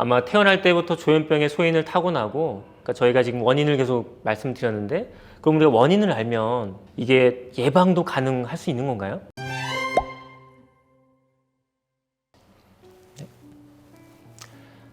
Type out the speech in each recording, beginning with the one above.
아마 태어날 때부터 조현병의 소인을 타고나고, 그러니까 저희가 지금 원인을 계속 말씀드렸는데, 그럼 우리가 원인을 알면 이게 예방도 가능할 수 있는 건가요?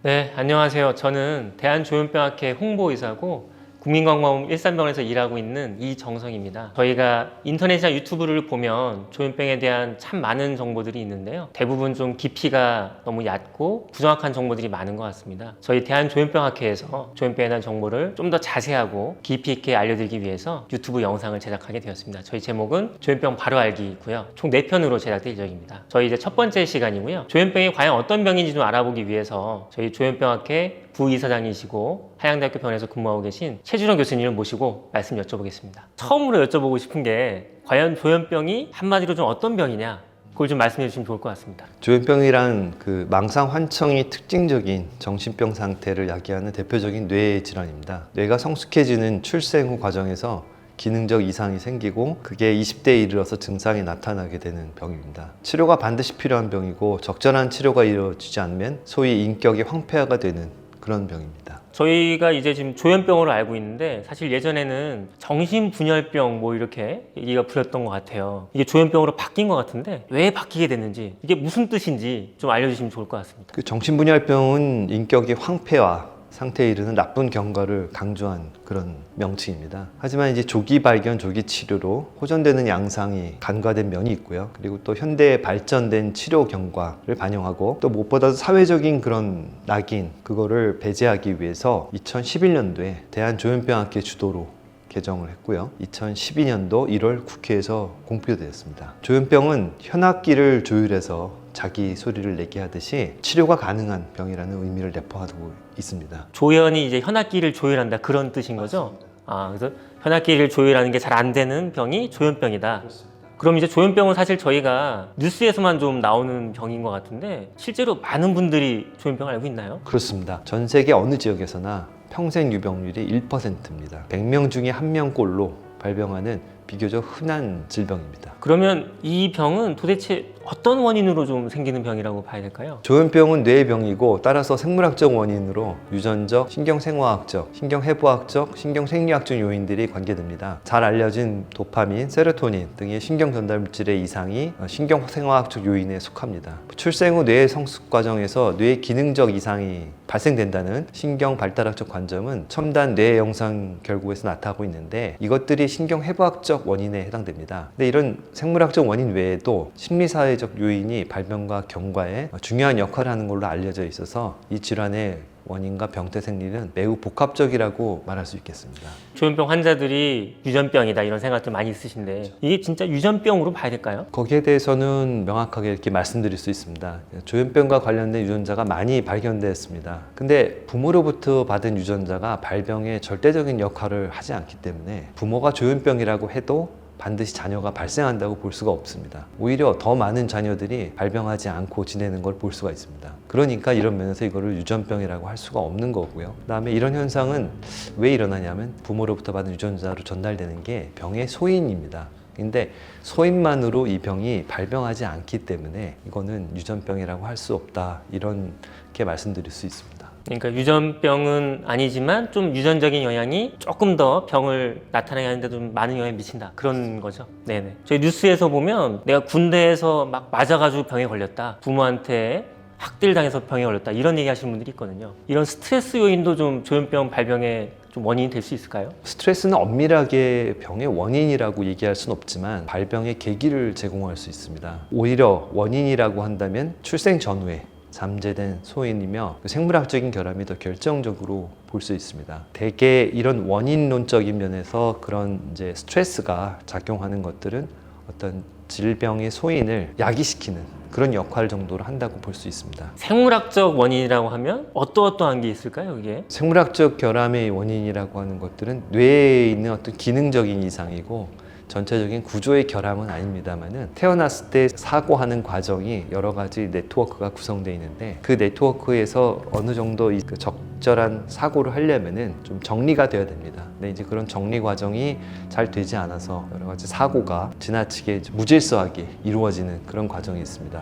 네, 안녕하세요. 저는 대한조현병학회 홍보의사고 국민건강보험 일산병원에서 일하고 있는 이정성입니다. 저희가 인터넷이나 유튜브를 보면 조현병에 대한 참 많은 정보들이 있는데요. 대부분 좀 깊이가 너무 얕고 부정확한 정보들이 많은 것 같습니다. 저희 대한조현병학회에서 조현병에 대한 정보를 좀 더 자세하고 깊이 있게 알려드리기 위해서 유튜브 영상을 제작하게 되었습니다. 저희 제목은 조현병 바로 알기이고요. 총 4편으로 제작될 예정입니다. 저희 이제 첫 번째 시간이고요. 조현병이 과연 어떤 병인지 좀 알아보기 위해서 저희 조현병학회 부이사장이시고 한양대학교 병원에서 근무하고 계신 최주령 교수님을 모시고 말씀 여쭤보겠습니다. 처음으로 여쭤보고 싶은 게 과연 조현병이 한마디로 좀 어떤 병이냐, 그걸 좀 말씀해 주시면 좋을 것 같습니다. 조현병이란 그 망상 환청이 특징적인 정신병 상태를 야기하는 대표적인 뇌 질환입니다. 뇌가 성숙해지는 출생 후 과정에서 기능적 이상이 생기고 그게 20대에 이르러서 증상이 나타나게 되는 병입니다. 치료가 반드시 필요한 병이고 적절한 치료가 이루어지지 않으면 소위 인격이 황폐화가 되는 그런 병입니다. 저희가 이제 지금 조현병으로 알고 있는데 사실 예전에는 정신분열병 뭐 이렇게 얘기가 불렸던 것 같아요. 이게 조현병으로 바뀐 것 같은데 왜 바뀌게 됐는지, 이게 무슨 뜻인지 좀 알려주시면 좋을 것 같습니다. 그 정신분열병은 인격이 황폐화 상태에 이르는 나쁜 경과를 강조한 그런 명칭입니다. 하지만 이제 조기 발견, 조기 치료로 호전되는 양상이 간과된 면이 있고요. 그리고 또 현대의 발전된 치료 경과를 반영하고 또 무엇보다도 사회적인 그런 낙인, 그거를 배제하기 위해서 2011년도에 대한조현병학회 주도로 개정을 했고요. 2012년도 1월 국회에서 공표되었습니다. 조현병은 현악기를 조율해서 자기 소리를 내게 하듯이 치료가 가능한 병이라는 의미를 내포하고 있습니다. 조현이 이제 현악기를 조율한다, 그런 뜻인 거죠? 그래서 현악기를 조율하는 게 잘 안 되는 병이 조현병이다. 그렇습니다. 그럼 이제 조현병은 사실 저희가 뉴스에서만 좀 나오는 병인 것 같은데 실제로 많은 분들이 조현병을 알고 있나요? 그렇습니다. 전 세계 어느 지역에서나 평생 유병률이 1%입니다. 100명 중에 1명꼴로 발병하는 비교적 흔한 질병입니다. 그러면 이 병은 도대체 어떤 원인으로 좀 생기는 병이라고 봐야 될까요? 조현병은 뇌병이고 따라서 생물학적 원인으로 유전적, 신경생화학적, 신경해부학적, 신경생리학적 요인들이 관계됩니다. 잘 알려진 도파민, 세로토닌 등의 신경전달물질의 이상이 신경생화학적 요인에 속합니다. 출생 후 뇌 성숙 과정에서 뇌 기능적 이상이 발생된다는 신경발달학적 관점은 첨단 뇌 영상 결국에서 나타나고 있는데 이것들이 신경해부학적 원인에 해당됩니다. 근데 이런 생물학적 원인 외에도 심리사회적 요인이 발병과 경과에 중요한 역할을 하는 걸로 알려져 있어서 이 질환의 원인과 병태 생리는 매우 복합적이라고 말할 수 있겠습니다. 조현병 환자들이 유전병이다 이런 생각들 많이 있으신데 이게 진짜 유전병으로 봐야 될까요? 거기에 대해서는 명확하게 이렇게 말씀드릴 수 있습니다. 조현병과 관련된 유전자가 많이 발견되었습니다. 근데 부모로부터 받은 유전자가 발병에 절대적인 역할을 하지 않기 때문에 부모가 조현병이라고 해도 반드시 자녀가 발생한다고 볼 수가 없습니다. 오히려 더 많은 자녀들이 발병하지 않고 지내는 걸 볼 수가 있습니다. 그러니까 이런 면에서 이거를 유전병이라고 할 수가 없는 거고요. 그다음에 이런 현상은 왜 일어나냐면 부모로부터 받은 유전자로 전달되는 게 병의 소인입니다. 근데 소인만으로 이 병이 발병하지 않기 때문에 이거는 유전병이라고 할 수 없다, 이렇게 말씀드릴 수 있습니다. 그러니까 유전병은 아니지만 좀 유전적인 영향이 조금 더 병을 나타나게 하는데 좀 많은 영향을 미친다, 그런 거죠. 네네. 저희 뉴스에서 보면 내가 군대에서 막 맞아가지고 병에 걸렸다, 부모한테 학대당해서 병에 걸렸다, 이런 얘기 하시는 분들이 있거든요. 이런 스트레스 요인도 좀 조현병 발병의 좀 원인이 될 수 있을까요? 스트레스는 엄밀하게 병의 원인이라고 얘기할 수는 없지만 발병의 계기를 제공할 수 있습니다. 오히려 원인이라고 한다면 출생 전후에 잠재된 소인이며 생물학적인 결함이 더 결정적으로 볼 수 있습니다. 대개 이런 원인론적인 면에서 그런 이제 스트레스가 작용하는 것들은 어떤 질병의 소인을 야기시키는 그런 역할 정도로 한다고 볼 수 있습니다. 생물학적 원인이라고 하면 어떠한 게 있을까요, 이게? 생물학적 결함의 원인이라고 하는 것들은 뇌에 있는 어떤 기능적인 이상이고 전체적인 구조의 결함은 아닙니다만은 태어났을 때 사고하는 과정이 여러 가지 네트워크가 구성되어 있는데 그 네트워크에서 어느 정도 그 적절한 사고를 하려면은 좀 정리가 되어야 됩니다. 근데 이제 그런 정리 과정이 잘 되지 않아서 여러 가지 사고가 지나치게 무질서하게 이루어지는 그런 과정이 있습니다.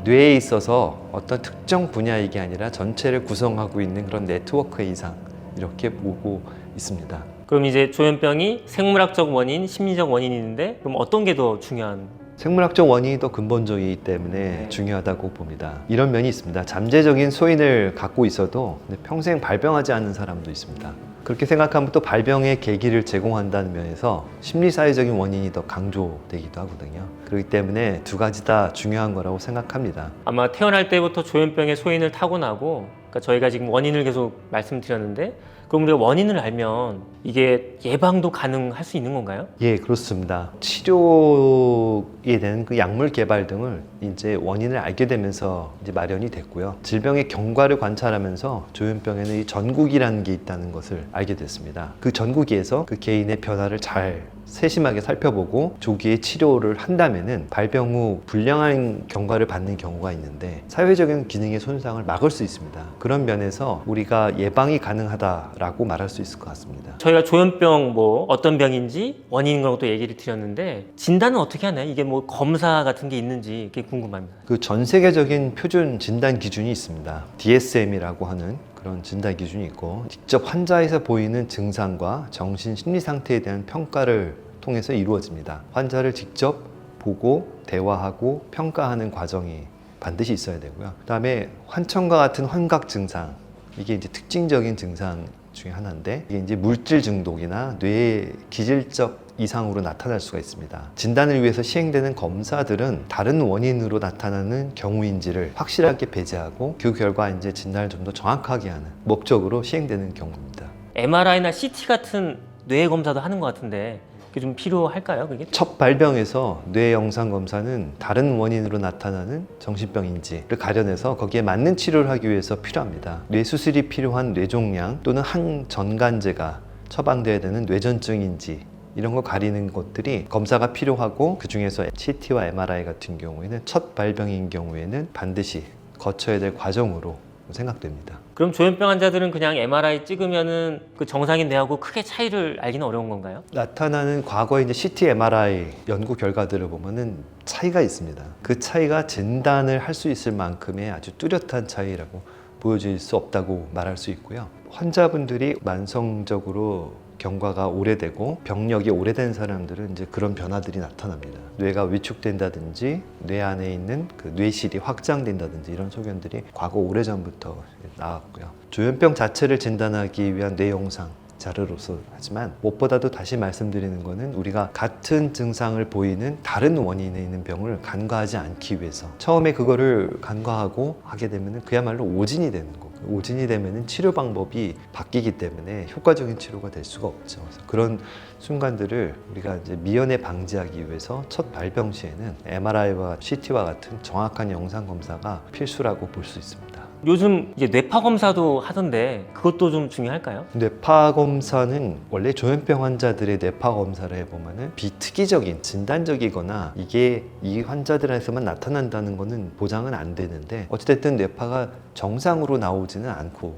뇌에 있어서 어떤 특정 분야이게 아니라 전체를 구성하고 있는 그런 네트워크의 이상 이렇게 보고 있습니다. 그럼 이제 조현병이 생물학적 원인, 심리적 원인이 있는데 그럼 어떤 게 더 중요한? 생물학적 원인이 더 근본적이기 때문에 중요하다고 봅니다. 이런 면이 있습니다. 잠재적인 소인을 갖고 있어도 평생 발병하지 않는 사람도 있습니다. 그렇게 생각하면 또 발병의 계기를 제공한다는 면에서 심리사회적인 원인이 더 강조되기도 하거든요. 그렇기 때문에 두 가지 다 중요한 거라고 생각합니다. 아마 태어날 때부터 조현병의 소인을 타고나고, 그러니까 저희가 지금 원인을 계속 말씀드렸는데, 그럼 우리가 원인을 알면 이게 예방도 가능할 수 있는 건가요? 예, 그렇습니다. 치료에 대한 그 약물 개발 등을 이제 원인을 알게 되면서 이제 마련이 됐고요. 질병의 경과를 관찰하면서 조현병에는 이 전구기라는 게 있다는 것을 알게 됐습니다. 그 전구기에서 그 개인의 변화를 잘 세심하게 살펴보고 조기에 치료를 한다면은 발병 후 불량한 경과를 받는 경우가 있는데 사회적인 기능의 손상을 막을 수 있습니다. 그런 면에서 우리가 예방이 가능하다라고 말할 수 있을 것 같습니다. 저희가 조현병 뭐 어떤 병인지 원인인 걸 또 얘기를 드렸는데 진단은 어떻게 하나요? 이게 뭐 검사 같은 게 있는지 그게 궁금합니다. 그 전 세계적인 표준 진단 기준이 있습니다. DSM이라고 하는 그런 진단 기준이 있고 직접 환자에서 보이는 증상과 정신 심리 상태에 대한 평가를 통해서 이루어집니다. 환자를 직접 보고 대화하고 평가하는 과정이 반드시 있어야 되고요. 그다음에 환청과 같은 환각 증상, 이게 이제 특징적인 증상 중에 하나인데 이게 이제 물질 중독이나 뇌의 기질적 이상으로 나타날 수가 있습니다. 진단을 위해서 시행되는 검사들은 다른 원인으로 나타나는 경우인지를 확실하게 배제하고 그 결과 이제 진단을 좀 더 정확하게 하는 목적으로 시행되는 경우입니다. MRI나 CT 같은 뇌 검사도 하는 것 같은데 그게 좀 필요할까요? 그게? 첫 발병에서 뇌 영상 검사는 다른 원인으로 나타나는 정신병인지를 가려내서 거기에 맞는 치료를 하기 위해서 필요합니다. 뇌 수술이 필요한 뇌종양 또는 항전간제가 처방돼야 되는 뇌전증인지 이런 거 가리는 것들이 검사가 필요하고 그 중에서 CT와 MRI 같은 경우에는 첫 발병인 경우에는 반드시 거쳐야 될 과정으로 생각됩니다. 그럼 조현병 환자들은 그냥 MRI 찍으면은 그 정상인 뇌하고 크게 차이를 알기는 어려운 건가요? 나타나는 과거의 이제 CT, MRI 연구 결과들을 보면은 차이가 있습니다. 그 차이가 진단을 할 수 있을 만큼의 아주 뚜렷한 차이라고 보여질 수 없다고 말할 수 있고요. 환자분들이 만성적으로 경과가 오래되고 병력이 오래된 사람들은 이제 그런 변화들이 나타납니다. 뇌가 위축된다든지 뇌 안에 있는 그 뇌실이 확장된다든지 이런 소견들이 과거 오래전부터 나왔고요. 조현병 자체를 진단하기 위한 뇌 영상 자료로서 하지만 무엇보다도 다시 말씀드리는 것은 우리가 같은 증상을 보이는 다른 원인에 있는 병을 간과하지 않기 위해서 처음에 그거를 간과하고 하게 되면 그야말로 오진이 되는 거고 오진이 되면 치료 방법이 바뀌기 때문에 효과적인 치료가 될 수가 없죠. 그래서 그런 순간들을 우리가 이제 미연에 방지하기 위해서 첫 발병 시에는 MRI와 CT와 같은 정확한 영상 검사가 필수라고 볼 수 있습니다. 요즘 이제 뇌파 검사도 하던데 그것도 좀 중요할까요? 뇌파 검사는 원래 조현병 환자들의 뇌파 검사를 해보면은 비특이적인 진단적이거나 이게 이 환자들에서만 나타난다는 것은 보장은 안 되는데 어찌됐든 뇌파가 정상으로 나오지는 않고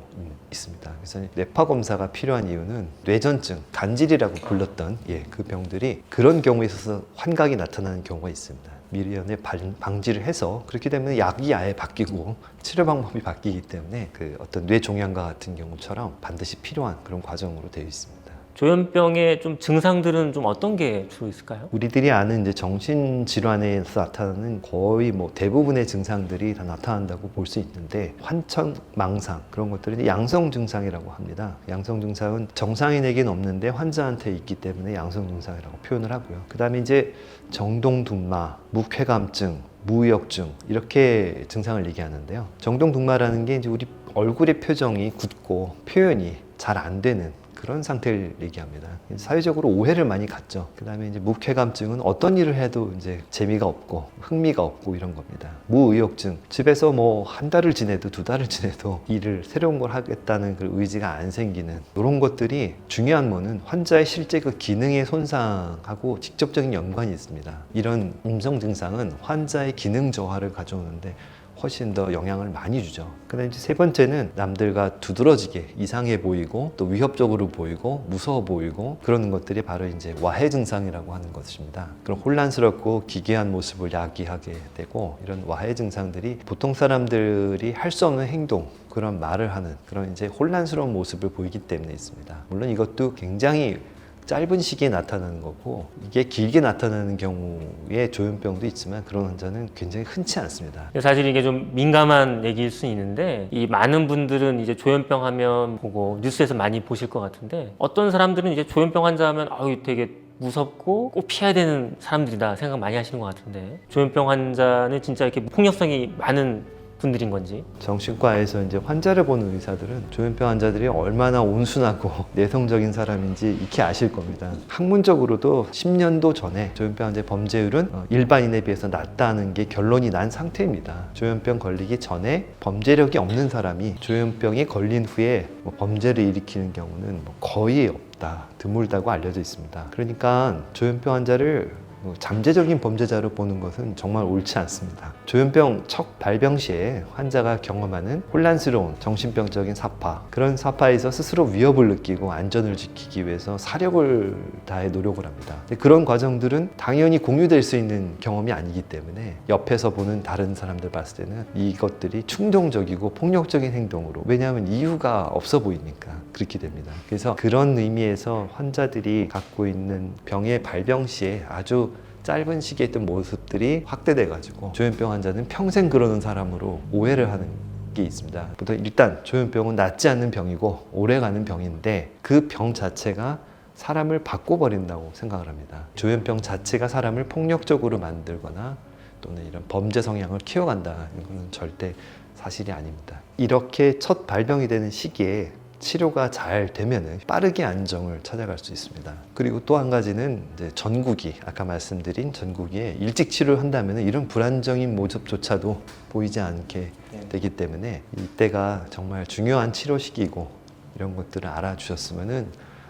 있습니다. 그래서 뇌파 검사가 필요한 이유는 뇌전증, 간질이라고 불렀던 그 병들이 그런 경우에 있어서 환각이 나타나는 경우가 있습니다. 미연에 방지를 해서 그렇게 되면 약이 아예 바뀌고 치료 방법이 바뀌기 때문에 그 어떤 뇌 종양과 같은 경우처럼 반드시 필요한 그런 과정으로 되어 있습니다. 조현병의 좀 증상들은 좀 어떤 게 주로 있을까요? 우리들이 아는 이제 정신질환에서 나타나는 거의 뭐 대부분의 증상들이 다 나타난다고 볼 수 있는데 환청, 망상 그런 것들은 양성 증상이라고 합니다. 양성 증상은 정상인에게는 없는데 환자한테 있기 때문에 양성 증상이라고 표현을 하고요. 그 다음에 이제 정동둔마, 무쾌감증, 무의욕증 이렇게 증상을 얘기하는데요. 정동둔마라는 게 이제 우리 얼굴의 표정이 굳고 표현이 잘 안 되는 그런 상태를 얘기합니다. 사회적으로 오해를 많이 갖죠. 그 다음에 이제 무쾌감증은 어떤 일을 해도 이제 재미가 없고 흥미가 없고 이런 겁니다. 무의욕증, 집에서 뭐 한 달을 지내도 두 달을 지내도 일을 새로운 걸 하겠다는 그 의지가 안 생기는 이런 것들이 중요한 거는 환자의 실제 그 기능의 손상하고 직접적인 연관이 있습니다. 이런 음성 증상은 환자의 기능 저하를 가져오는데 훨씬 더 영향을 많이 주죠. 근데 이제 세 번째는 남들과 두드러지게 이상해 보이고 또 위협적으로 보이고 무서워 보이고 그러는 것들이 바로 이제 와해 증상이라고 하는 것입니다. 그런 혼란스럽고 기괴한 모습을 야기하게 되고 이런 와해 증상들이 보통 사람들이 할 수 없는 행동 그런 말을 하는 그런 이제 혼란스러운 모습을 보이기 때문에 있습니다. 물론 이것도 굉장히 짧은 시기에 나타나는 거고 이게 길게 나타나는 경우에 조현병도 있지만 그런 환자는 굉장히 흔치 않습니다. 사실 이게 좀 민감한 얘기일 수 있는데 이 많은 분들은 이제 조현병 하면 보고 뉴스에서 많이 보실 것 같은데 어떤 사람들은 이제 조현병 환자 하면 아유 되게 무섭고 꼭 피해야 되는 사람들이다 생각 많이 하시는 것 같은데 조현병 환자는 진짜 이렇게 폭력성이 많은 분들인 건지. 정신과에서 이제 환자를 보는 의사들은 조현병 환자들이 얼마나 온순하고 내성적인 사람인지 익히 아실 겁니다. 학문적으로도 10년도 전에 조현병 환자의 범죄율은 일반인에 비해서 낮다는 게 결론이 난 상태입니다. 조현병 걸리기 전에 범죄력이 없는 사람이 조현병이 걸린 후에 범죄를 일으키는 경우는 거의 없다, 드물다고 알려져 있습니다. 그러니까 조현병 환자를 잠재적인 범죄자로 보는 것은 정말 옳지 않습니다. 조현병 첫 발병 시에 환자가 경험하는 혼란스러운 정신병적인 사파, 그런 사파에서 스스로 위협을 느끼고 안전을 지키기 위해서 사력을 다해 노력을 합니다. 그런 과정들은 당연히 공유될 수 있는 경험이 아니기 때문에 옆에서 보는 다른 사람들 봤을 때는 이것들이 충동적이고 폭력적인 행동으로, 왜냐하면 이유가 없어 보이니까 그렇게 됩니다. 그래서 그런 의미에서 환자들이 갖고 있는 병의 발병 시에 아주 짧은 시기에 있던 모습들이 확대돼 가지고 조현병 환자는 평생 그러는 사람으로 오해를 하는 게 있습니다. 보통 일단 조현병은 낫지 않는 병이고 오래가는 병인데 그 병 자체가 사람을 바꿔버린다고 생각을 합니다. 조현병 자체가 사람을 폭력적으로 만들거나 또는 이런 범죄 성향을 키워간다, 이거는 절대 사실이 아닙니다. 이렇게 첫 발병이 되는 시기에 치료가 잘 되면 빠르게 안정을 찾아갈 수 있습니다. 그리고 또 한 가지는 이제 전구기, 아까 말씀드린 전구기에 일찍 치료를 한다면 이런 불안정인 모습조차도 보이지 않게 되기 때문에 이때가 정말 중요한 치료 시기이고 이런 것들을 알아주셨으면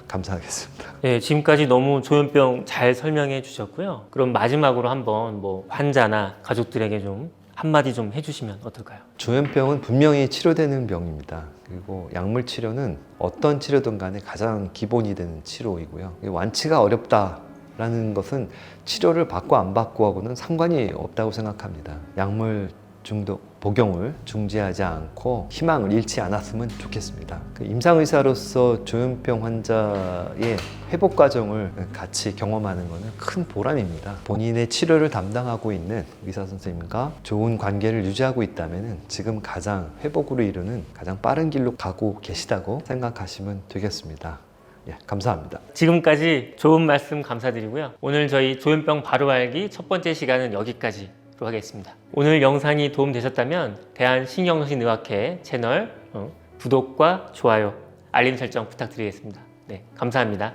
감사하겠습니다. 네, 지금까지 너무 조현병 잘 설명해 주셨고요. 그럼 마지막으로 한번 환자나 가족들에게 좀 한마디 좀 해주시면 어떨까요? 조현병은 분명히 치료되는 병입니다. 그리고 약물 치료는 어떤 치료든 간에 가장 기본이 되는 치료이고요. 완치가 어렵다라는 것은 치료를 받고 안 받고 하고는 상관이 없다고 생각합니다. 약물 중독 복용을 중지하지 않고 희망을 잃지 않았으면 좋겠습니다. 임상의사로서 조현병 환자의 회복 과정을 같이 경험하는 것은 큰 보람입니다. 본인의 치료를 담당하고 있는 의사 선생님과 좋은 관계를 유지하고 있다면 지금 가장 회복으로 이루는 가장 빠른 길로 가고 계시다고 생각하시면 되겠습니다. 예, 감사합니다. 지금까지 좋은 말씀 감사드리고요. 오늘 저희 조현병 바로 알기 첫 번째 시간은 여기까지 하겠습니다. 오늘 영상이 도움되셨다면 대한신경정신의학회 채널 구독과 좋아요, 알림 설정 부탁드리겠습니다. 네, 감사합니다.